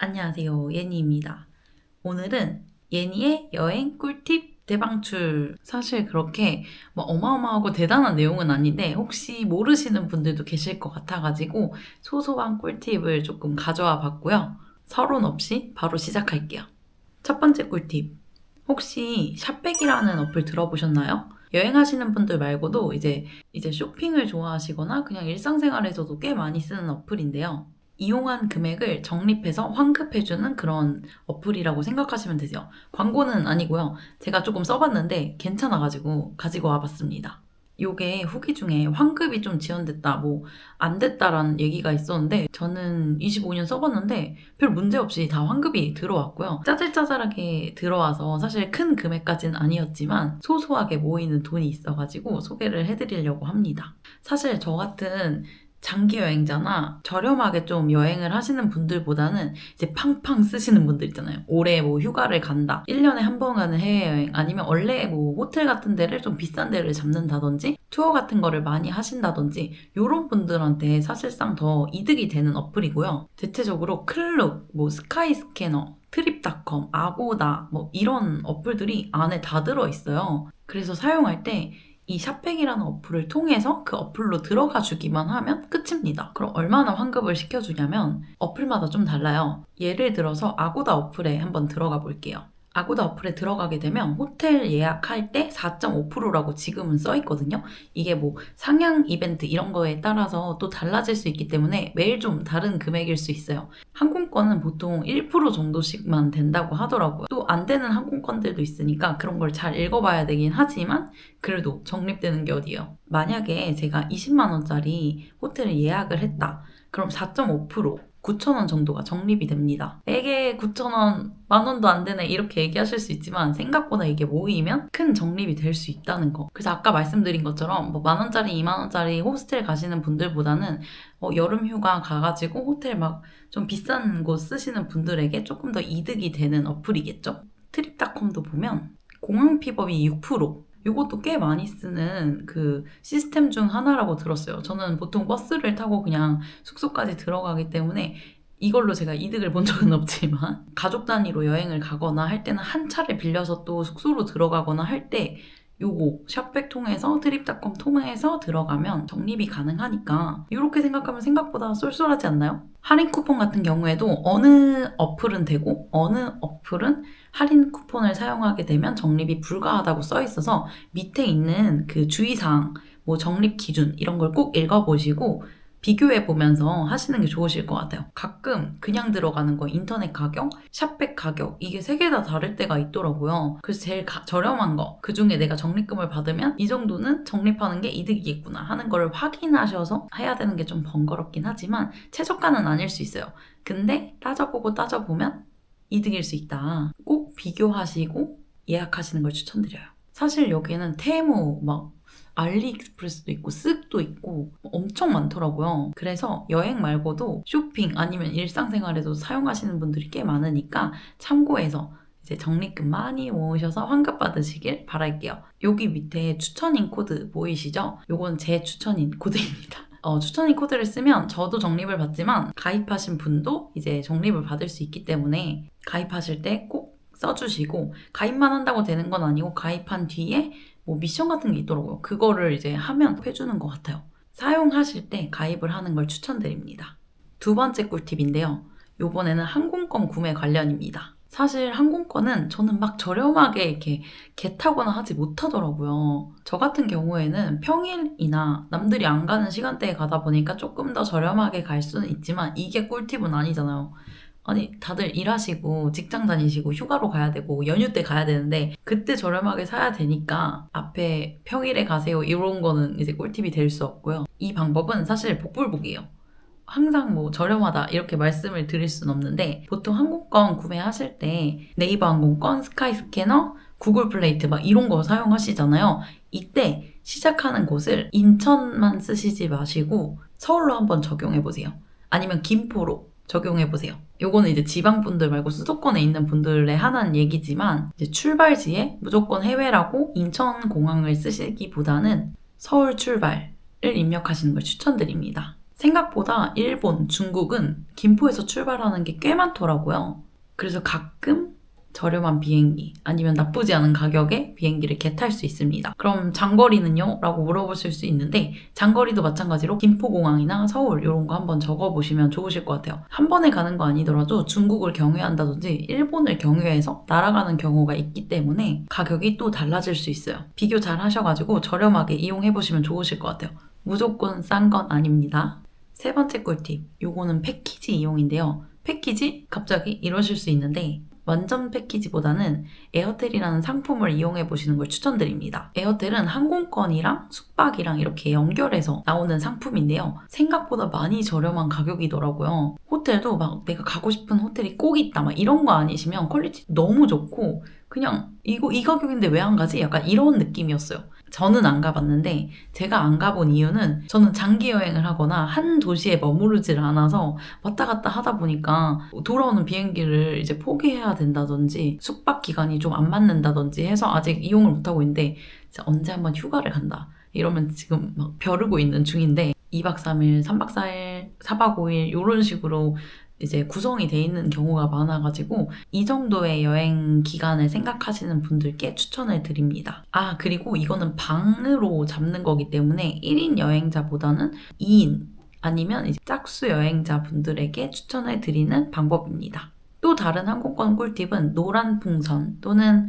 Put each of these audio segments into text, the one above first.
안녕하세요. 예니입니다. 오늘은 예니의 여행 꿀팁 대방출. 사실 그렇게 뭐 어마어마하고 대단한 내용은 아닌데 혹시 모르시는 분들도 계실 것 같아가지고 소소한 꿀팁을 조금 가져와 봤고요. 서론 없이 바로 시작할게요. 첫 번째 꿀팁. 혹시 샵백이라는 어플 들어보셨나요? 여행하시는 분들 말고도 이제 쇼핑을 좋아하시거나 그냥 일상생활에서도 꽤 많이 쓰는 어플인데요. 이용한 금액을 적립해서 환급해주는 그런 어플이라고 생각하시면 되세요. 광고는 아니고요. 제가 조금 써봤는데 괜찮아가지고 가지고 와봤습니다. 요게 후기 중에 환급이 좀 지연됐다, 뭐 안 됐다라는 얘기가 있었는데 저는 25년 써봤는데 별 문제 없이 다 환급이 들어왔고요. 짜잘짜잘하게 들어와서 사실 큰 금액까지는 아니었지만 소소하게 모이는 돈이 있어가지고 소개를 해드리려고 합니다. 사실 저 같은 장기 여행자나 저렴하게 좀 여행을 하시는 분들보다는 이제 팡팡 쓰시는 분들 있잖아요. 올해 뭐 휴가를 간다. 1년에 한 번 가는 해외여행 아니면 원래 뭐 호텔 같은 데를 좀 비싼 데를 잡는다든지 투어 같은 거를 많이 하신다든지 이런 분들한테 사실상 더 이득이 되는 어플이고요. 대체적으로 클룩, 뭐 스카이스캐너, 트립닷컴, 아고다 뭐 이런 어플들이 안에 다 들어있어요. 그래서 사용할 때 이 샵백이라는 어플을 통해서 그 어플로 들어가 주기만 하면 끝입니다. 그럼 얼마나 환급을 시켜주냐면 어플마다 좀 달라요. 예를 들어서 아고다 어플에 한번 들어가 볼게요. 아고다 어플에 들어가게 되면 호텔 예약할 때 4.5%라고 지금은 써 있거든요. 이게 뭐 상향 이벤트 이런 거에 따라서 또 달라질 수 있기 때문에 매일 좀 다른 금액일 수 있어요. 항공권은 보통 1% 정도씩만 된다고 하더라고요. 또 안 되는 항공권들도 있으니까 그런 걸 잘 읽어봐야 되긴 하지만 그래도 적립되는 게 어디예요? 만약에 제가 20만 원짜리 호텔을 예약을 했다. 그럼 4.5% 9,000원 정도가 적립이 됩니다. 이게 9,000원, 만 원도 안 되네 이렇게 얘기하실 수 있지만 생각보다 이게 모이면 큰 적립이 될 수 있다는 거. 그래서 아까 말씀드린 것처럼 뭐 만 원짜리, 2만 원짜리 호스텔 가시는 분들보다는 여름 휴가 가가지고 호텔 막 좀 비싼 곳 쓰시는 분들에게 조금 더 이득이 되는 어플이겠죠? 트립닷컴도 보면 공항 픽업이 6%, 이것도 꽤 많이 쓰는 그 시스템 중 하나라고 들었어요. 저는 보통 버스를 타고 그냥 숙소까지 들어가기 때문에 이걸로 제가 이득을 본 적은 없지만 가족 단위로 여행을 가거나 할 때는 한 차를 빌려서 또 숙소로 들어가거나 할 때 요거 샵백 통해서 트립닷컴 통해서 들어가면 적립이 가능하니까 이렇게 생각하면 생각보다 쏠쏠하지 않나요? 할인 쿠폰 같은 경우에도 어느 어플은 되고 어느 어플은 할인 쿠폰을 사용하게 되면 적립이 불가하다고 써 있어서 밑에 있는 그 주의사항, 뭐 적립 기준 이런 걸 꼭 읽어보시고 비교해 보면서 하시는 게 좋으실 것 같아요. 가끔 그냥 들어가는 거 인터넷 가격, 샵백 가격 이게 세 개 다 다를 때가 있더라고요. 그래서 제일 저렴한 거 그중에 내가 적립금을 받으면 이 정도는 적립하는 게 이득이겠구나 하는 거를 확인하셔서 해야 되는 게 좀 번거롭긴 하지만 최저가는 아닐 수 있어요. 근데 따져보고 따져보면 이득일 수 있다. 꼭 비교하시고 예약하시는 걸 추천드려요. 사실 여기에는 테무, 막 알리익스프레스도 있고 쓱도 있고 엄청 많더라고요. 그래서 여행 말고도 쇼핑 아니면 일상생활에도 사용하시는 분들이 꽤 많으니까 참고해서 이제 적립금 많이 모으셔서 환급 받으시길 바랄게요. 여기 밑에 추천인 코드 보이시죠? 요건 제 추천인 코드입니다. 추천인 코드를 쓰면 저도 적립을 받지만 가입하신 분도 이제 적립을 받을 수 있기 때문에 가입하실 때 꼭 써주시고 가입만 한다고 되는 건 아니고 가입한 뒤에 뭐 미션 같은 게 있더라고요. 그거를 이제 하면 해주는 것 같아요. 사용하실 때 가입을 하는 걸 추천드립니다. 두 번째 꿀팁인데요. 요번에는 항공권 구매 관련입니다. 사실 항공권은 저는 막 저렴하게 이렇게 개 타거나 하지 못하더라고요. 저 같은 경우에는 평일이나 남들이 안 가는 시간대에 가다 보니까 조금 더 저렴하게 갈 수는 있지만 이게 꿀팁은 아니잖아요. 아니 다들 일하시고 직장 다니시고 휴가로 가야 되고 연휴 때 가야 되는데 그때 저렴하게 사야 되니까 앞에 평일에 가세요 이런 거는 이제 꿀팁이 될 수 없고요. 이 방법은 사실 복불복이에요. 항상 뭐 저렴하다 이렇게 말씀을 드릴 순 없는데 보통 항공권 구매하실 때 네이버 항공권, 스카이스캐너, 구글 플레이트 막 이런 거 사용하시잖아요. 이때 시작하는 곳을 인천만 쓰시지 마시고 서울로 한번 적용해보세요. 아니면 김포로 적용해보세요. 요거는 이제 지방분들 말고 수도권에 있는 분들에 한한 얘기지만 이제 출발지에 무조건 해외라고 인천공항을 쓰시기보다는 서울 출발을 입력하시는 걸 추천드립니다. 생각보다 일본, 중국은 김포에서 출발하는 게 꽤 많더라고요. 그래서 가끔 저렴한 비행기 아니면 나쁘지 않은 가격에 비행기를 겟할 수 있습니다. 그럼 장거리는요? 라고 물어보실 수 있는데 장거리도 마찬가지로 김포공항이나 서울 이런 거 한번 적어보시면 좋으실 것 같아요. 한 번에 가는 거 아니더라도 중국을 경유한다든지 일본을 경유해서 날아가는 경우가 있기 때문에 가격이 또 달라질 수 있어요. 비교 잘 하셔가지고 저렴하게 이용해보시면 좋으실 것 같아요. 무조건 싼 건 아닙니다. 세 번째 꿀팁, 요거는 패키지 이용인데요. 패키지? 갑자기 이러실 수 있는데 완전 패키지보다는 에어텔이라는 상품을 이용해 보시는 걸 추천드립니다. 에어텔은 항공권이랑 숙박이랑 이렇게 연결해서 나오는 상품인데요. 생각보다 많이 저렴한 가격이더라고요. 호텔도 막 내가 가고 싶은 호텔이 꼭 있다 막 이런 거 아니시면 퀄리티 너무 좋고 그냥 이 가격인데 왜 안 가지? 약간 이런 느낌이었어요. 저는 안 가봤는데 제가 안 가본 이유는 저는 장기 여행을 하거나 한 도시에 머무르질 않아서 왔다 갔다 하다 보니까 돌아오는 비행기를 이제 포기해야 된다든지 숙박 기간이 좀 안 맞는다든지 해서 아직 이용을 못하고 있는데 진짜 언제 한번 휴가를 간다 이러면 지금 막 벼르고 있는 중인데 2박 3일, 3박 4일, 4박 5일 이런 식으로 이제 구성이 돼 있는 경우가 많아가지고 이 정도의 여행 기간을 생각하시는 분들께 추천을 드립니다. 아, 그리고 이거는 방으로 잡는 거기 때문에 1인 여행자보다는 2인 아니면 이제 짝수 여행자 분들에게 추천을 드리는 방법입니다. 또 다른 항공권 꿀팁은 노란 풍선 또는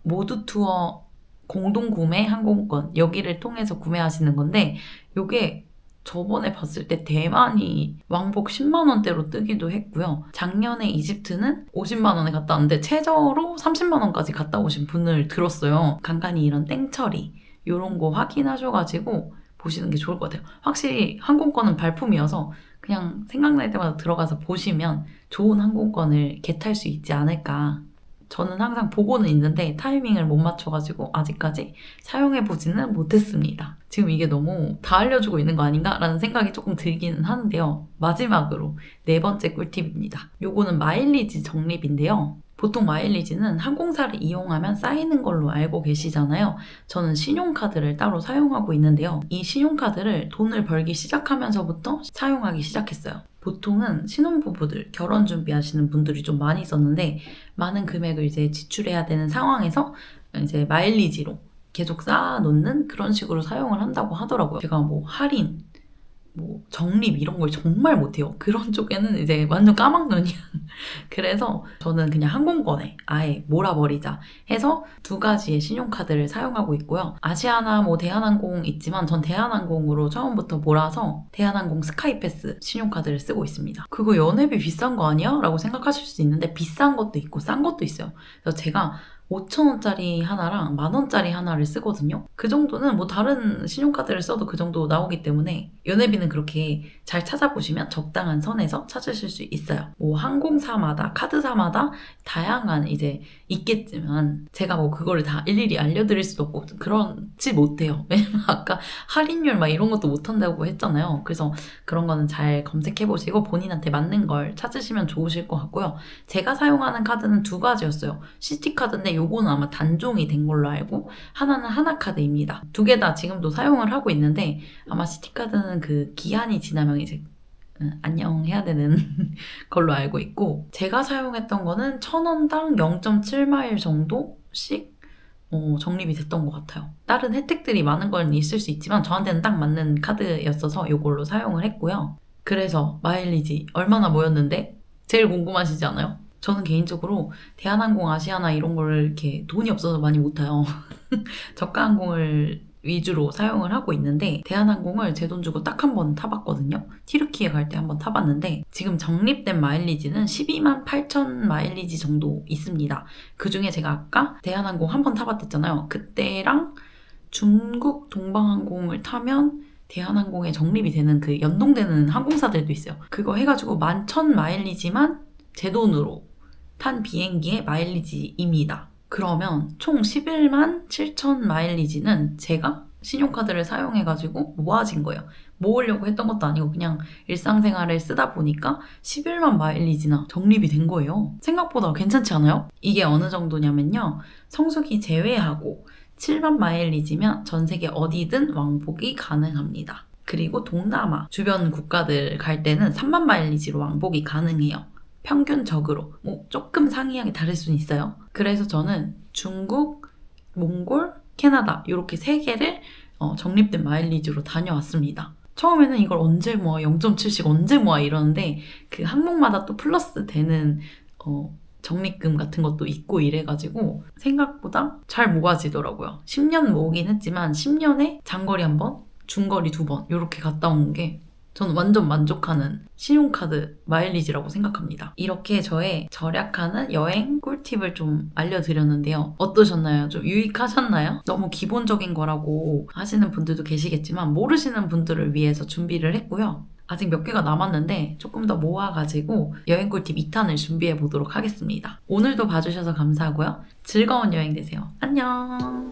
모두 투어 공동 구매 항공권 여기를 통해서 구매하시는 건데 요게 저번에 봤을 때 대만이 왕복 10만 원대로 뜨기도 했고요. 작년에 이집트는 50만 원에 갔다 왔는데 최저로 30만 원까지 갔다 오신 분을 들었어요. 간간히 이런 땡처리 이런 거 확인하셔가지고 보시는 게 좋을 것 같아요. 확실히 항공권은 발품이어서 그냥 생각날 때마다 들어가서 보시면 좋은 항공권을 겟할 수 있지 않을까. 저는 항상 보고는 있는데 타이밍을 못 맞춰가지고 아직까지 사용해보지는 못했습니다. 지금 이게 너무 다 알려주고 있는 거 아닌가? 라는 생각이 조금 들기는 하는데요. 마지막으로 네 번째 꿀팁입니다. 요거는 마일리지 적립인데요. 보통 마일리지는 항공사를 이용하면 쌓이는 걸로 알고 계시잖아요. 저는 신용카드를 따로 사용하고 있는데요. 이 신용카드를 돈을 벌기 시작하면서부터 사용하기 시작했어요. 보통은 신혼부부들, 결혼 준비하시는 분들이 좀 많이 썼는데 많은 금액을 이제 지출해야 되는 상황에서 이제 마일리지로 계속 쌓아놓는 그런 식으로 사용을 한다고 하더라고요. 제가 뭐 할인, 뭐 적립 이런 걸 정말 못해요. 그런 쪽에는 이제 완전 까막눈이야. 그래서 저는 그냥 항공권에 아예 몰아버리자 해서 두 가지의 신용카드를 사용하고 있고요. 아시아나 뭐 대한항공 있지만 전 대한항공으로 처음부터 몰아서 대한항공 스카이패스 신용카드를 쓰고 있습니다. 그거 연회비 비싼 거 아니야? 라고 생각하실 수 있는데 비싼 것도 있고 싼 것도 있어요. 그래서 제가 5,000원짜리 하나랑 10,000원짜리 하나를 쓰거든요. 그 정도는 뭐 다른 신용카드를 써도 그 정도 나오기 때문에 연회비는 그렇게 잘 찾아보시면 적당한 선에서 찾으실 수 있어요. 뭐 항공사마다 카드사마다 다양한 이제 있겠지만 제가 뭐 그거를 다 일일이 알려드릴 수도 없고 그렇지 못해요. 왜냐면 아까 할인율 막 이런 것도 못한다고 했잖아요. 그래서 그런 거는 잘 검색해보시고 본인한테 맞는 걸 찾으시면 좋으실 것 같고요. 제가 사용하는 카드는 두 가지였어요. 시티카드인데 요거는 아마 단종이 된 걸로 알고 하나는 하나카드입니다. 두 개 다 지금도 사용을 하고 있는데 아마 시티카드는 그 기한이 지나면 이제 안녕 해야 되는 걸로 알고 있고 제가 사용했던 거는 1,000원당 0.7마일 정도씩 적립이 됐던 것 같아요. 다른 혜택들이 많은 건 있을 수 있지만 저한테는 딱 맞는 카드였어서 이걸로 사용을 했고요. 그래서 마일리지 얼마나 모였는데 제일 궁금하시지 않아요? 저는 개인적으로 대한항공, 아시아나 이런 거를 이렇게 돈이 없어서 많이 못 타요. 저가항공을 위주로 사용을 하고 있는데 대한항공을 제 돈 주고 딱 한 번 타봤거든요. 튀르키예 갈 때 한 번 타봤는데 지금 적립된 마일리지는 12만 8천 마일리지 정도 있습니다. 그중에 제가 아까 대한항공 한 번 타봤댔잖아요. 그때랑 중국 동방항공을 타면 대한항공에 적립이 되는 그 연동되는 항공사들도 있어요. 그거 해가지고 11,000 마일리지만 제 돈으로 탄 비행기의 마일리지입니다. 그러면 총 11만 7천 마일리지는 제가 신용카드를 사용해가지고 모아진 거예요. 모으려고 했던 것도 아니고 그냥 일상생활을 쓰다 보니까 11만 마일리지나 적립이 된 거예요. 생각보다 괜찮지 않아요? 이게 어느 정도냐면요. 성수기 제외하고 7만 마일리지면 전 세계 어디든 왕복이 가능합니다. 그리고 동남아 주변 국가들 갈 때는 3만 마일리지로 왕복이 가능해요. 평균적으로. 뭐 조금 상이하게 다를 수는 있어요. 그래서 저는 중국, 몽골, 캐나다 이렇게 3개를 적립된 마일리지로 다녀왔습니다. 처음에는 이걸 언제 모아, 0.7씩 언제 모아 이러는데 그 항목마다 또 플러스 되는 적립금 같은 것도 있고 이래가지고 생각보다 잘 모아지더라고요. 10년 모으긴 했지만 10년에 장거리 1번, 중거리 2번 이렇게 갔다 온 게 저는 완전 만족하는 신용카드 마일리지라고 생각합니다. 이렇게 저의 절약하는 여행 꿀팁을 좀 알려드렸는데요. 어떠셨나요? 좀 유익하셨나요? 너무 기본적인 거라고 하시는 분들도 계시겠지만 모르시는 분들을 위해서 준비를 했고요. 아직 몇 개가 남았는데 조금 더 모아가지고 여행 꿀팁 2탄을 준비해 보도록 하겠습니다. 오늘도 봐주셔서 감사하고요. 즐거운 여행 되세요. 안녕!